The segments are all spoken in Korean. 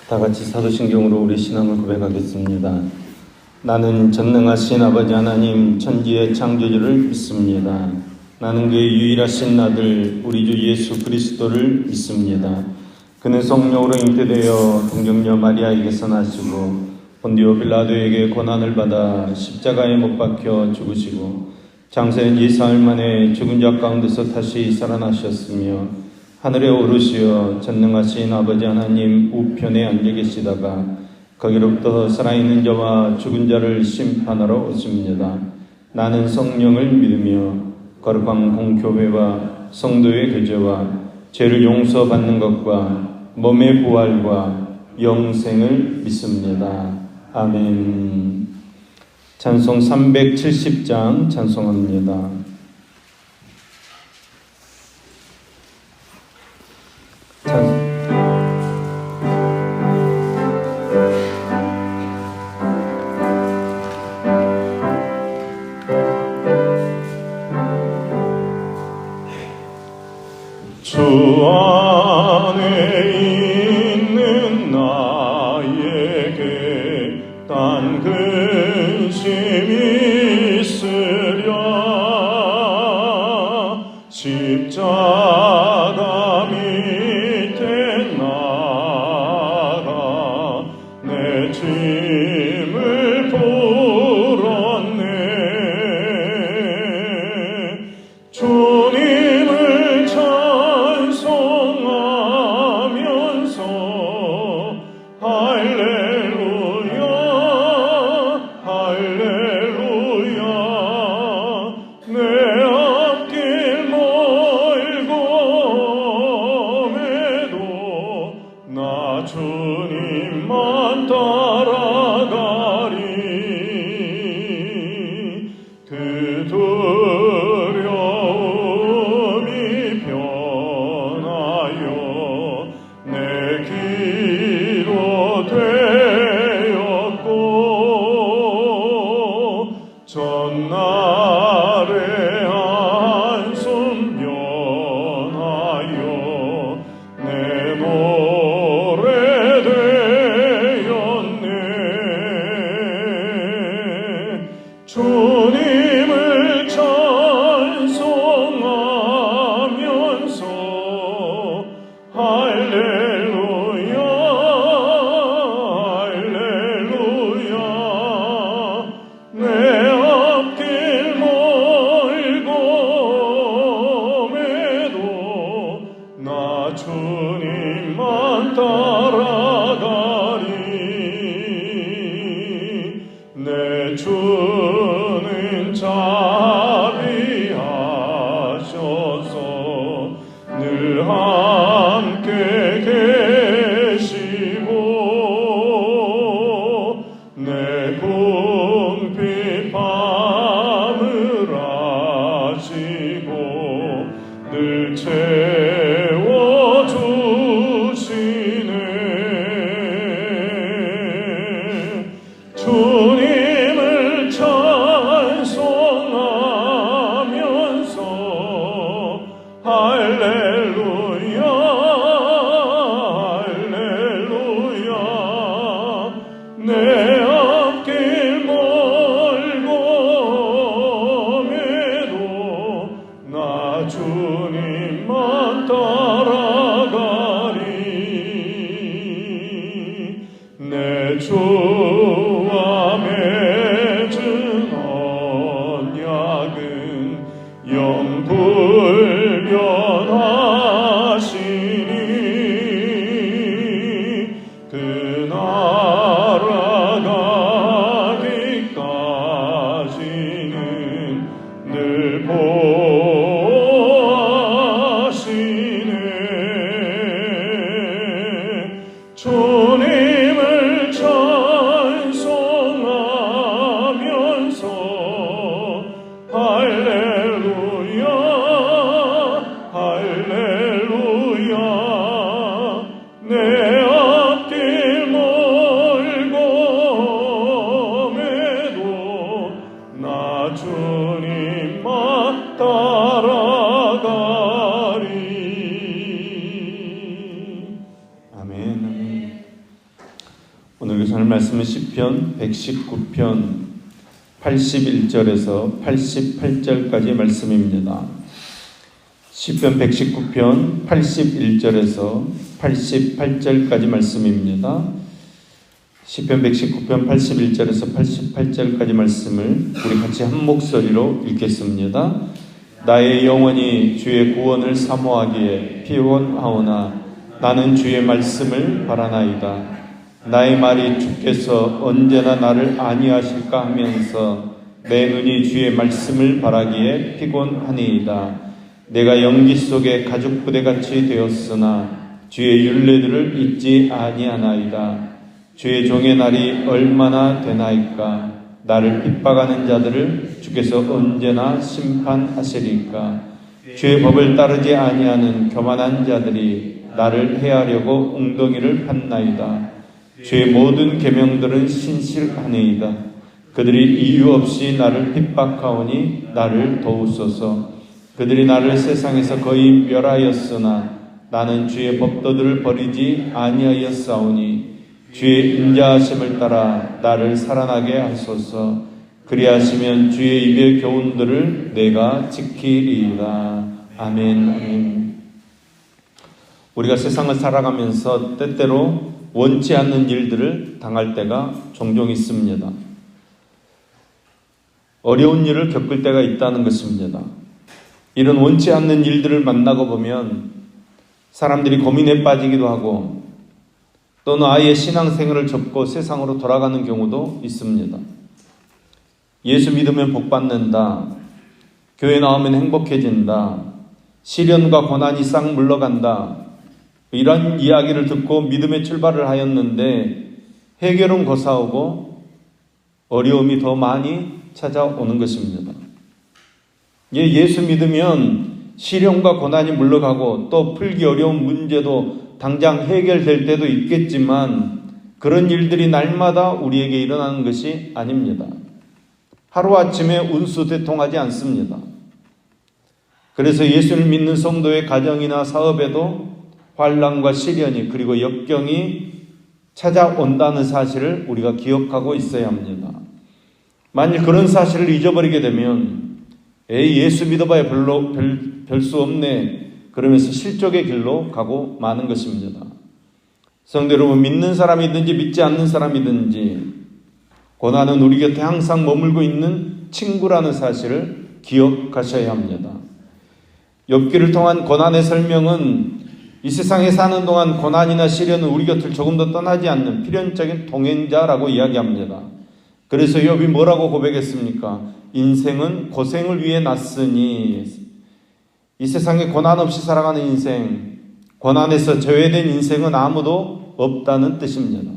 다 같이 사도신경으로 우리 신앙을 고백하겠습니다. 나는 전능하신 아버지 하나님 천지의 창조주를 믿습니다. 나는 그의 유일하신 아들 우리 주 예수 그리스도를 믿습니다. 그는 성령으로 잉태되어 동정녀 마리아에게서 나시고 본디오 빌라도에게 고난을 받아 십자가에 못 박혀 죽으시고 장사한 지 사흘 만에 죽은 자 가운데서 다시 살아나셨으며 하늘에 오르시어 전능하신 아버지 하나님 우편에 앉아 계시다가 거기로부터 살아있는 자와 죽은 자를 심판하러 오십니다. 나는 성령을 믿으며 거룩한 공교회와 성도의 교제와 죄를 용서받는 것과 몸의 부활과 영생을 믿습니다. 아멘. 찬송 370장 찬송합니다. 주 안에 있는 나에게 딴 근심이 있으랴. 십자가 밑에 나가 내 짐을 풀었네. 주님을 찬송하면서 할렐루야 할렐루야. 내 앞길 멀고매도 나 주님만 따라가리. 그 두려움이 변하여 내 기로 되었고 전날의 한숨 변하여 내 노래 되었네. 주님을 찬송하면서 할렐루야 할렐루야. 내 앞길 멀고매도 나 주님만 따라가리. 내 주는 자비하셔서 늘 함께 계시고 내 궁핍 밤을 아시고 늘 채워주시네. 오늘 교사할 말씀은 시편 119편 81절에서 88절까지의 말씀입니다. 시편 119편 81절에서 88절까지 말씀입니다. 시편 119편 81절에서 88절까지 말씀을 우리 같이 한 목소리로 읽겠습니다. 나의 영혼이 주의 구원을 사모하기에 피곤하오나 나는 주의 말씀을 바라나이다. 나의 말이 주께서 언제나 나를 안위하실까 하면서 내 눈이 주의 말씀을 바라기에 피곤하니이다. 내가 연기 속에 가죽 부대같이 되었으나 주의 율례들을 잊지 아니하나이다. 주의 종의 날이 얼마나 되나이까. 나를 핍박하는 자들을 주께서 언제나 심판하시리까. 주의 법을 따르지 아니하는 교만한 자들이 나를 해하려고 웅덩이를 팠나이다. 주의 모든 계명들은 신실하니이다. 그들이 이유 없이 나를 핍박하오니 나를 도우소서. 그들이 나를 세상에서 거의 멸하였으나 나는 주의 법도들을 버리지 아니하였사오니 주의 인자하심을 따라 나를 살아나게 하소서. 그리하시면 주의 입의 교훈들을 내가 지키리이다. 아멘. 아멘. 우리가 세상을 살아가면서 때때로 원치 않는 일들을 당할 때가 종종 있습니다. 어려운 일을 겪을 때가 있다는 것입니다. 이런 원치 않는 일들을 만나고 보면 사람들이 고민에 빠지기도 하고 또는 아예 신앙생활을 접고 세상으로 돌아가는 경우도 있습니다. 예수 믿으면 복받는다. 교회 나오면 행복해진다. 시련과 고난이 싹 물러간다. 이런 이야기를 듣고 믿음의 출발을 하였는데 해결은 고사오고 어려움이 더 많이 찾아오는 것입니다. 예수 믿으면 시련과 고난이 물러가고 또 풀기 어려운 문제도 당장 해결될 때도 있겠지만 그런 일들이 날마다 우리에게 일어나는 것이 아닙니다. 하루아침에 운수대통하지 않습니다. 그래서 예수를 믿는 성도의 가정이나 사업에도 환난과 시련이 그리고 역경이 찾아온다는 사실을 우리가 기억하고 있어야 합니다. 만일 그런 사실을 잊어버리게 되면 예수 믿어봐야 별 수 없네 그러면서 실족의 길로 가고 마는 것입니다. 성도 여러분, 믿는 사람이든지 믿지 않는 사람이든지 고난은 우리 곁에 항상 머물고 있는 친구라는 사실을 기억하셔야 합니다. 욥기를 통한 고난의 설명은 이 세상에 사는 동안 고난이나 시련은 우리 곁을 조금 더 떠나지 않는 필연적인 동행자라고 이야기합니다. 그래서 욥이 뭐라고 고백했습니까? 인생은 고생을 위해 났으니, 이 세상에 고난 없이 살아가는 인생, 고난에서 제외된 인생은 아무도 없다는 뜻입니다.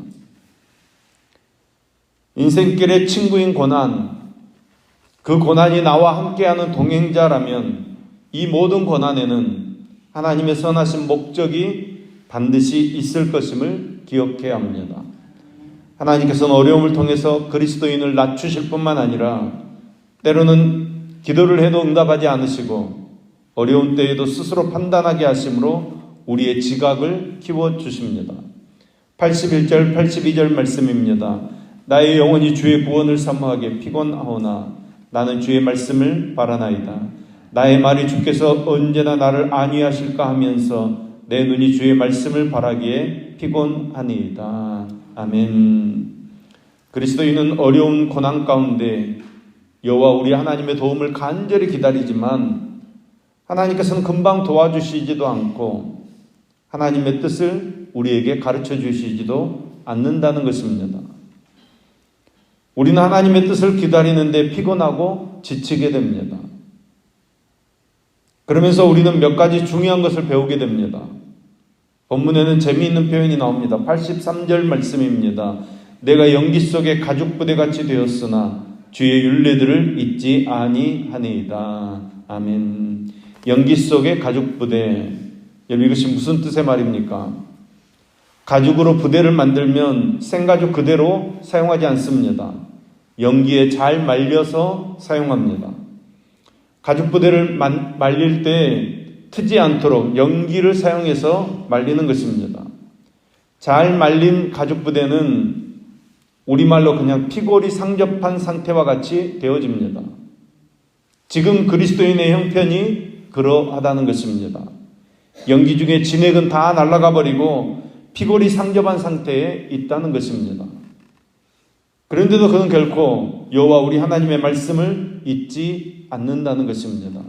인생길의 친구인 고난, 그 고난이 나와 함께하는 동행자라면 이 모든 고난에는 하나님의 선하신 목적이 반드시 있을 것임을 기억해야 합니다. 하나님께서는 어려움을 통해서 그리스도인을 낮추실 뿐만 아니라 때로는 기도를 해도 응답하지 않으시고 어려운 때에도 스스로 판단하게 하심으로 우리의 지각을 키워주십니다. 81절 82절 말씀입니다. 나의 영혼이 주의 구원을 사모하게 피곤하오나 나는 주의 말씀을 바라나이다. 나의 말이 주께서 언제나 나를 안위하실까 하면서 내 눈이 주의 말씀을 바라기에 피곤하니이다. 아멘. 그리스도인은 어려운 고난 가운데 여호와 우리 하나님의 도움을 간절히 기다리지만 하나님께서는 금방 도와주시지도 않고 하나님의 뜻을 우리에게 가르쳐 주시지도 않는다는 것입니다. 우리는 하나님의 뜻을 기다리는데 피곤하고 지치게 됩니다. 그러면서 우리는 몇 가지 중요한 것을 배우게 됩니다. 본문에는 재미있는 표현이 나옵니다. 83절 말씀입니다. 내가 연기 속에 가죽 부대같이 되었으나 주의 율례들을 잊지 아니하니이다. 아멘. 연기 속에 가죽 부대. 여러분, 이것이 무슨 뜻의 말입니까? 가죽으로 부대를 만들면 생가죽 그대로 사용하지 않습니다. 연기에 잘 말려서 사용합니다. 가죽 부대를 말릴 때 트지 않도록 연기를 사용해서 말리는 것입니다. 잘 말린 가죽 부대는 우리말로 그냥 피골이 상접한 상태와 같이 되어집니다. 지금 그리스도인의 형편이 그러하다는 것입니다. 연기 중에 진액은 다 날아가 버리고 피골이 상접한 상태에 있다는 것입니다. 그런데도 그는 결코 여호와 우리 하나님의 말씀을 잊지 않는다는 것입니다.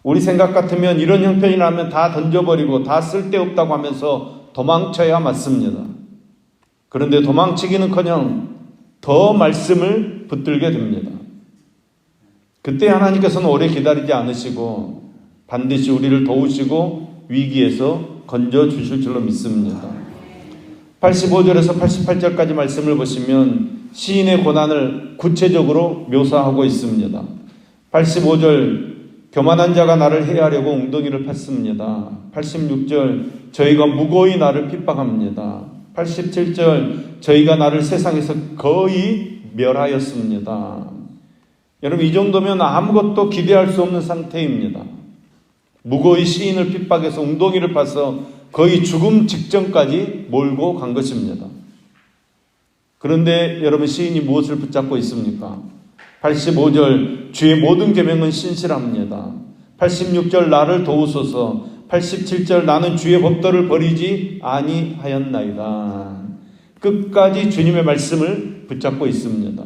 우리 생각 같으면 이런 형편이라면 다 던져버리고 다 쓸데없다고 하면서 도망쳐야 맞습니다. 그런데 도망치기는커녕 더 말씀을 붙들게 됩니다. 그때 하나님께서는 오래 기다리지 않으시고 반드시 우리를 도우시고 위기에서 건져주실 줄로 믿습니다. 85절에서 88절까지 말씀을 보시면 시인의 고난을 구체적으로 묘사하고 있습니다. 85절 교만한 자가 나를 해하려고 웅덩이를 팠습니다. 86절 저희가 무고히 나를 핍박합니다. 87절 저희가 나를 세상에서 거의 멸하였습니다. 여러분 이 정도면 아무것도 기대할 수 없는 상태입니다. 무고히 시인을 핍박해서 웅덩이를 파서 거의 죽음 직전까지 몰고 간 것입니다. 그런데 여러분 시인이 무엇을 붙잡고 있습니까? 85절 주의 모든 계명은 신실합니다. 86절 나를 도우소서. 87절 나는 주의 법도를 버리지 아니하였나이다. 끝까지 주님의 말씀을 붙잡고 있습니다.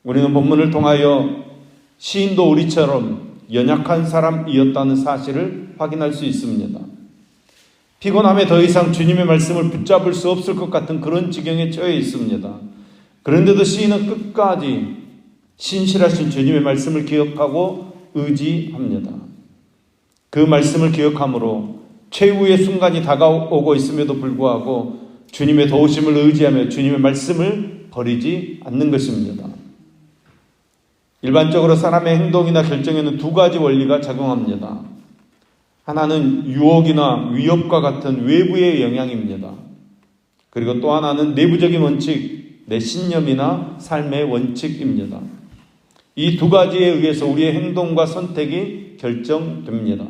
우리는 본문을 통하여 시인도 우리처럼 연약한 사람이었다는 사실을 확인할 수 있습니다. 피곤함에 더 이상 주님의 말씀을 붙잡을 수 없을 것 같은 그런 지경에 처해 있습니다. 그런데도 시인은 끝까지 신실하신 주님의 말씀을 기억하고 의지합니다. 그 말씀을 기억함으로 최후의 순간이 다가오고 있음에도 불구하고 주님의 도우심을 의지하며 주님의 말씀을 버리지 않는 것입니다. 일반적으로 사람의 행동이나 결정에는 두 가지 원리가 작용합니다. 하나는 유혹이나 위협과 같은 외부의 영향입니다. 그리고 또 하나는 내부적인 원칙, 내 신념이나 삶의 원칙입니다. 이 두 가지에 의해서 우리의 행동과 선택이 결정됩니다.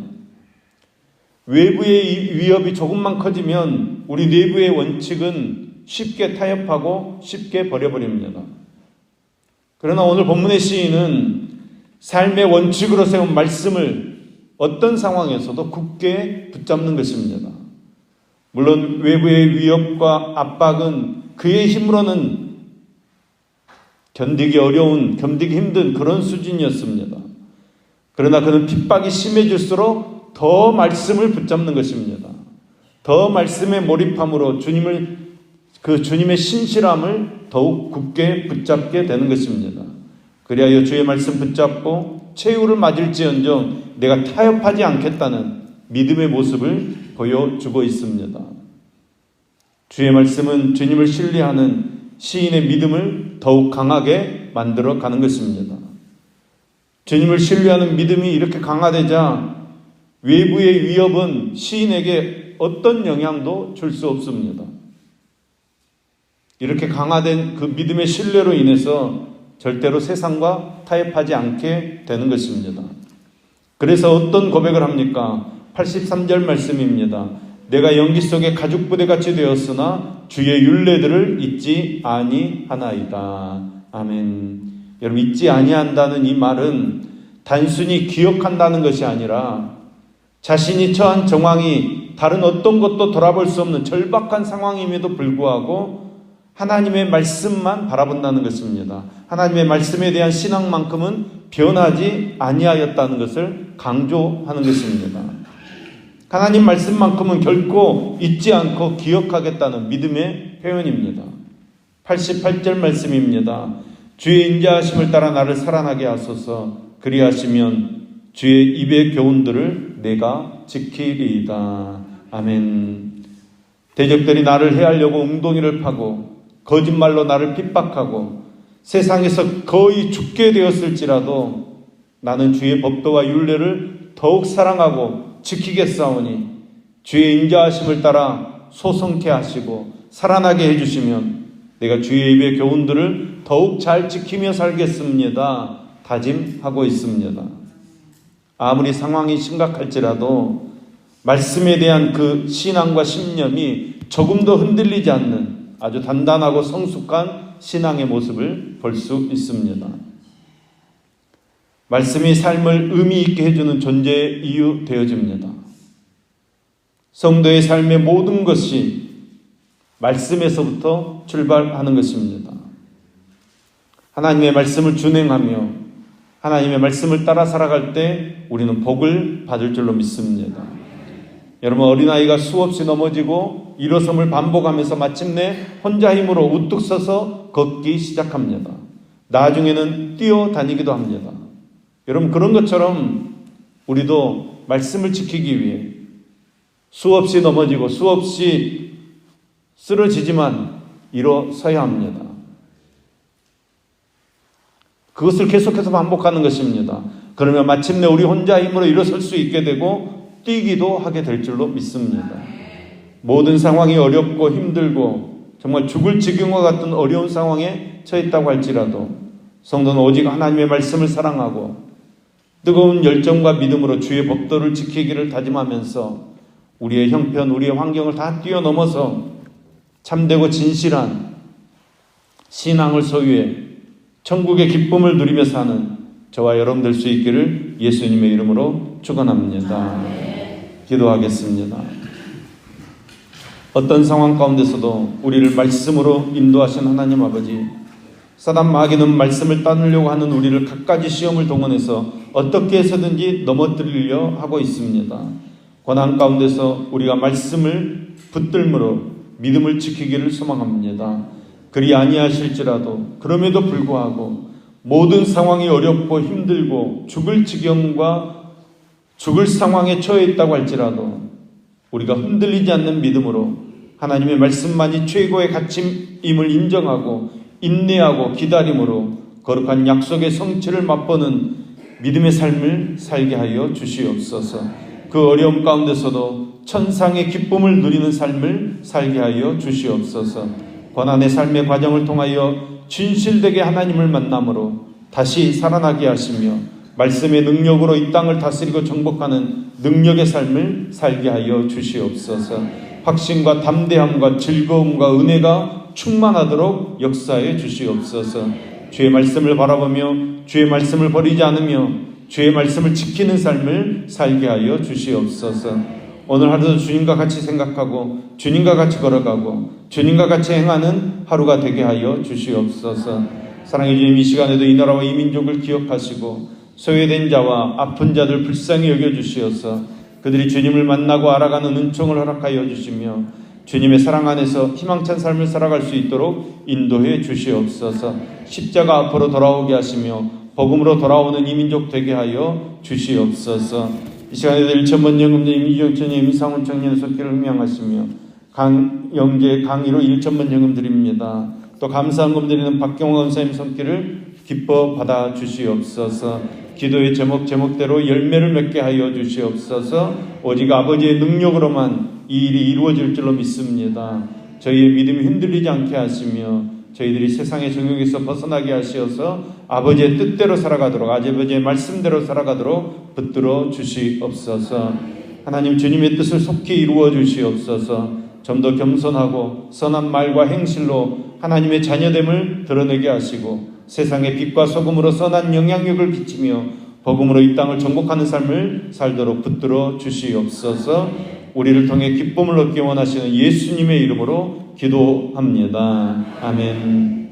외부의 위협이 조금만 커지면 우리 내부의 원칙은 쉽게 타협하고 쉽게 버려버립니다. 그러나 오늘 본문의 시인은 삶의 원칙으로 세운 말씀을 어떤 상황에서도 굳게 붙잡는 것입니다. 물론 외부의 위협과 압박은 그의 힘으로는 견디기 어려운, 견디기 힘든 그런 수준이었습니다. 그러나 그는 핍박이 심해질수록 더 말씀을 붙잡는 것입니다. 더 말씀에 몰입함으로 주님의 신실함을 더욱 굳게 붙잡게 되는 것입니다. 그리하여 주의 말씀 붙잡고 최후를 맞을지언정 내가 타협하지 않겠다는 믿음의 모습을 보여주고 있습니다. 주의 말씀은 주님을 신뢰하는 시인의 믿음을 더욱 강하게 만들어 가는 것입니다. 주님을 신뢰하는 믿음이 이렇게 강화되자 외부의 위협은 시인에게 어떤 영향도 줄 수 없습니다. 이렇게 강화된 그 믿음의 신뢰로 인해서 절대로 세상과 타협하지 않게 되는 것입니다. 그래서 어떤 고백을 합니까? 83절 말씀입니다. 내가 연기 속에 가죽부대같이 되었으나 주의 율례들을 잊지 아니하나이다. 아멘. 여러분 잊지 아니한다는 이 말은 단순히 기억한다는 것이 아니라 자신이 처한 정황이 다른 어떤 것도 돌아볼 수 없는 절박한 상황임에도 불구하고 하나님의 말씀만 바라본다는 것입니다. 하나님의 말씀에 대한 신앙만큼은 변하지 아니하였다는 것을 강조하는 것입니다. 하나님 말씀만큼은 결코 잊지 않고 기억하겠다는 믿음의 표현입니다. 88절 말씀입니다. 주의 인자하심을 따라 나를 살아나게 하소서. 그리하시면 주의 입의 교훈들을 내가 지키리이다. 아멘. 대적들이 나를 해하려고 웅덩이를 파고 거짓말로 나를 핍박하고 세상에서 거의 죽게 되었을지라도 나는 주의 법도와 율례를 더욱 사랑하고 지키겠사오니 주의 인자하심을 따라 소성케 하시고 살아나게 해주시면 내가 주의 입의 교훈들을 더욱 잘 지키며 살겠습니다. 다짐하고 있습니다. 아무리 상황이 심각할지라도 말씀에 대한 그 신앙과 신념이 조금도 흔들리지 않는 아주 단단하고 성숙한 신앙의 모습을 볼 수 있습니다. 말씀이 삶을 의미 있게 해주는 존재의 이유 되어집니다. 성도의 삶의 모든 것이 말씀에서부터 출발하는 것입니다. 하나님의 말씀을 준행하며 하나님의 말씀을 따라 살아갈 때 우리는 복을 받을 줄로 믿습니다. 여러분, 어린아이가 수없이 넘어지고 일어섬을 반복하면서 마침내 혼자 힘으로 우뚝 서서 걷기 시작합니다. 나중에는 뛰어다니기도 합니다. 여러분, 그런 것처럼 우리도 말씀을 지키기 위해 수없이 넘어지고 수없이 쓰러지지만 일어서야 합니다. 그것을 계속해서 반복하는 것입니다. 그러면 마침내 우리 혼자 힘으로 일어설 수 있게 되고 뛰기도 하게 될 줄로 믿습니다. 모든 상황이 어렵고 힘들고 정말 죽을 지경과 같은 어려운 상황에 처했다고 할지라도 성도는 오직 하나님의 말씀을 사랑하고 뜨거운 열정과 믿음으로 주의 법도를 지키기를 다짐하면서 우리의 형편, 우리의 환경을 다 뛰어넘어서 참되고 진실한 신앙을 소유해 천국의 기쁨을 누리며 사는 저와 여러분 될 수 있기를 예수님의 이름으로 축원합니다. 기도하겠습니다. 어떤 상황 가운데서도 우리를 말씀으로 인도하신 하나님 아버지, 사단 마귀는 말씀을 따르려고 하는 우리를 갖가지 시험을 동원해서 어떻게 해서든지 넘어뜨리려 하고 있습니다. 고난 가운데서 우리가 말씀을 붙들므로 믿음을 지키기를 소망합니다. 그리 아니하실지라도 그럼에도 불구하고 모든 상황이 어렵고 힘들고 죽을 지경과 죽을 상황에 처해 있다고 할지라도 우리가 흔들리지 않는 믿음으로 하나님의 말씀만이 최고의 가치임을 인정하고 인내하고 기다림으로 거룩한 약속의 성취를 맛보는 믿음의 삶을 살게 하여 주시옵소서. 그 어려움 가운데서도 천상의 기쁨을 누리는 삶을 살게 하여 주시옵소서. 고난의 삶의 과정을 통하여 진실되게 하나님을 만남으로 다시 살아나게 하시며 말씀의 능력으로 이 땅을 다스리고 정복하는 능력의 삶을 살게 하여 주시옵소서. 확신과 담대함과 즐거움과 은혜가 충만하도록 역사해 주시옵소서. 주의 말씀을 바라보며 주의 말씀을 버리지 않으며 주의 말씀을 지키는 삶을 살게 하여 주시옵소서. 오늘 하루도 주님과 같이 생각하고 주님과 같이 걸어가고 주님과 같이 행하는 하루가 되게 하여 주시옵소서. 사랑해 주님, 이 시간에도 이 나라와 이 민족을 기억하시고 소외된 자와 아픈 자들 불쌍히 여겨주시어서 그들이 주님을 만나고 알아가는 은총을 허락하여 주시며 주님의 사랑 안에서 희망찬 삶을 살아갈 수 있도록 인도해 주시옵소서. 십자가 앞으로 돌아오게 하시며 복음으로 돌아오는 이 민족 되게 하여 주시옵소서. 이 시간에도 1,000번 연금님, 이정천님, 이상훈 청년 속기를 흠양하시며 강영재, 강의로 1,000번 연금 드립니다. 또 감사한 금 드리는 박경호 원사님 손길을 기뻐 받아 주시옵소서. 기도의 제목대로 열매를 맺게 하여 주시옵소서. 오직 아버지의 능력으로만 이 일이 이루어질 줄로 믿습니다. 저희의 믿음이 흔들리지 않게 하시며 저희들이 세상의 정욕에서 벗어나게 하시어서 아버지의 뜻대로 살아가도록, 아버지의 말씀대로 살아가도록 붙들어 주시옵소서. 하나님, 주님의 뜻을 속히 이루어 주시옵소서. 좀 더 겸손하고 선한 말과 행실로 하나님의 자녀됨을 드러내게 하시고 세상의 빛과 소금으로 선한 영향력을 비치며 복음으로 이 땅을 정복하는 삶을 살도록 붙들어 주시옵소서. 우리를 통해 기쁨을 얻기 원하시는 예수님의 이름으로 기도합니다. 아멘.